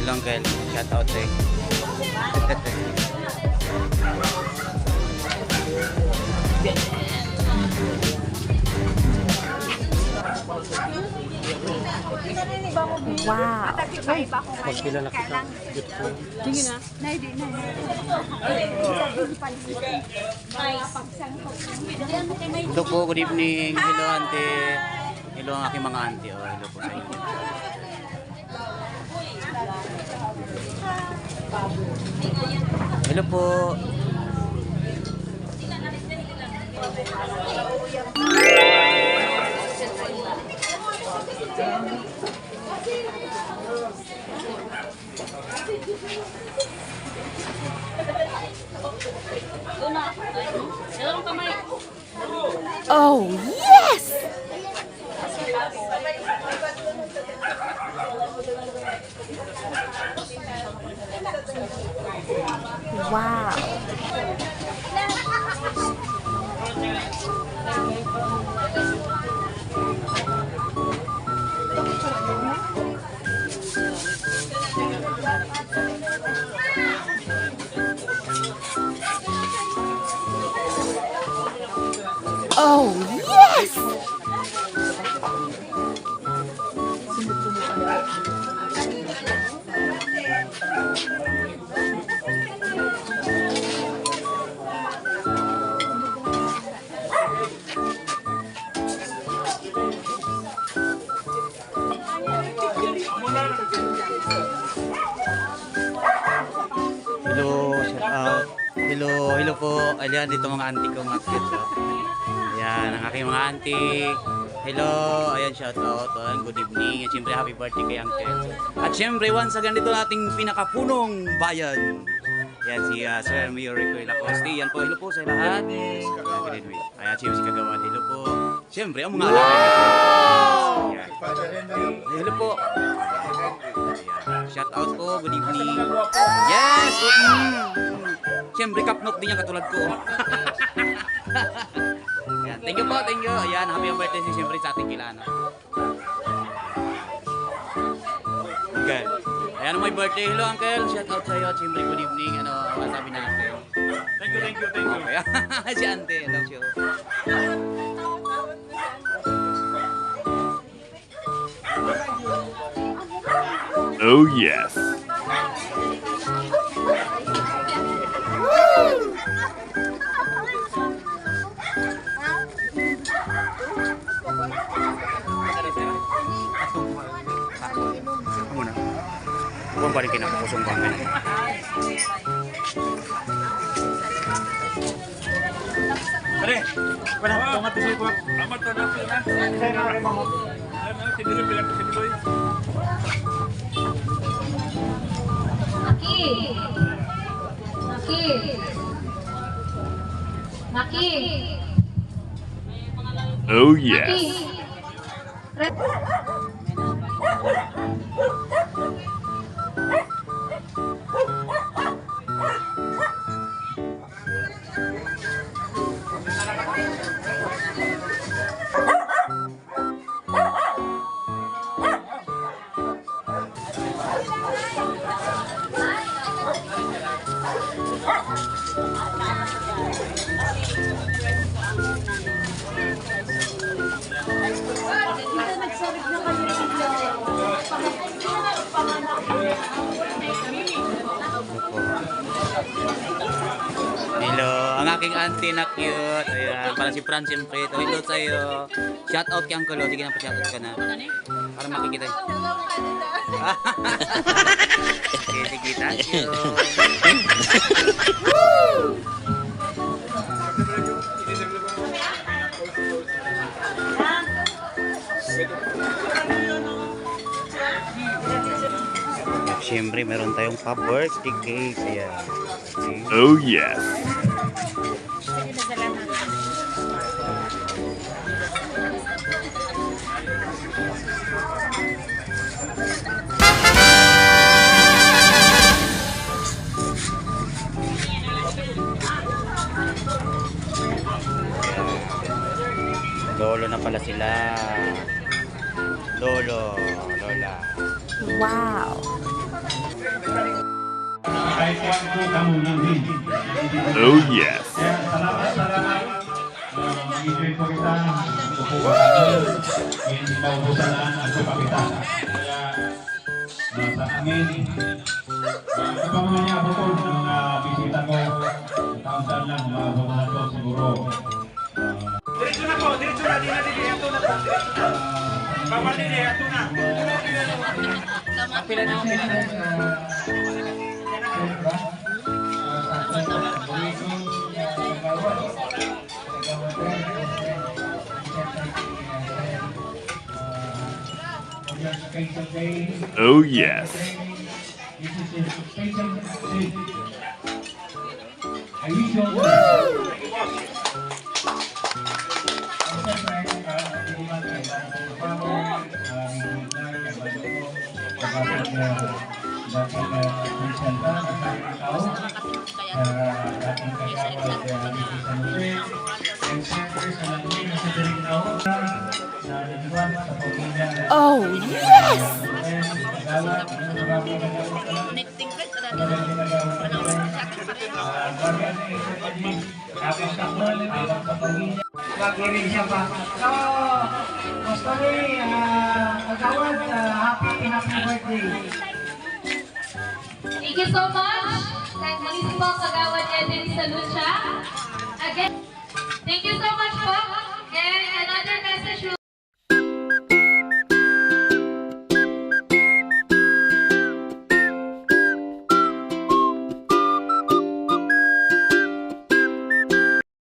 Ilonggal, shout out sa'yo. Wow. Magkilala kita. Sige na. Hello po, good evening. Hello ante. Hello ang aking mga ante. Oh, hello po sa inyo. Hello po. Oh, yes! Wow. Oh, yes! Hello, shout out. Hello po. Ayan, dito mga auntie ko, mga kids. Ayan, ang aking mga auntie. Hello, ayan, shout out. Ayan, good evening. At syempre, happy birthday kay Uncle. At syempre, once again, dito nating pinakapunong bayan. Ayan, si Sir Mayor Rico Lacoste. Yan po, hello po sa lahat. Ayan, syempre si Kagawad. Hello po. Syempre, ang mga alaga nito. Ayan. Hello po. Shout out po, good evening. Yes! Siyempre, kapnot din yan katulad ko. Ayan, thank you po, thank you. Ayan, happy birthday si siyempre sa ating kilala. Okay. Ayan, my birthday. Hello, Uncle. Shout out sa iyo. Siyempre, good evening. Ano masabi natin? Thank you. Okay. Si Ante, love you. Oh yes. Huwag pa rin kinakakusong ba ngayon. Pare, wala tomat di sini kuat. Amat tomat na. Saya na rin mo. Ano, tinilo bilang ko siniloy. Maki. Oh yes. Hello, ang aking auntie na cute. Ayan, para si Fran siyempre. Hello sa'yo. Shout out kay Uncle. Sige na, pa-shout out ka na. Para makikita. Okay, sige, thank you. Siyempre, meron tayong pa-birthday cake. Ayan. Okay. Oh yes. Lolo na pala sila. Lolo, lola. Wow. Oh yes. Ibig po kita hindi maubusan ang pagpapita. Kaya sa amin, kapag mga niya bukod ng mga bisita ko, taon-taon lang, umabot na to siguro. Diretso na po, diretso na, di na. Ato na po, diretso na. Bawal din eh, ato na. Pila na, pila na. Oh yes. Oh, yes! Mag-irin siya pa. So, gusto rin, kagawad, happy birthday. Thank you so much. Nagmunisipal Kagawad Edwin Salucha. Again, thank you so much po. And another message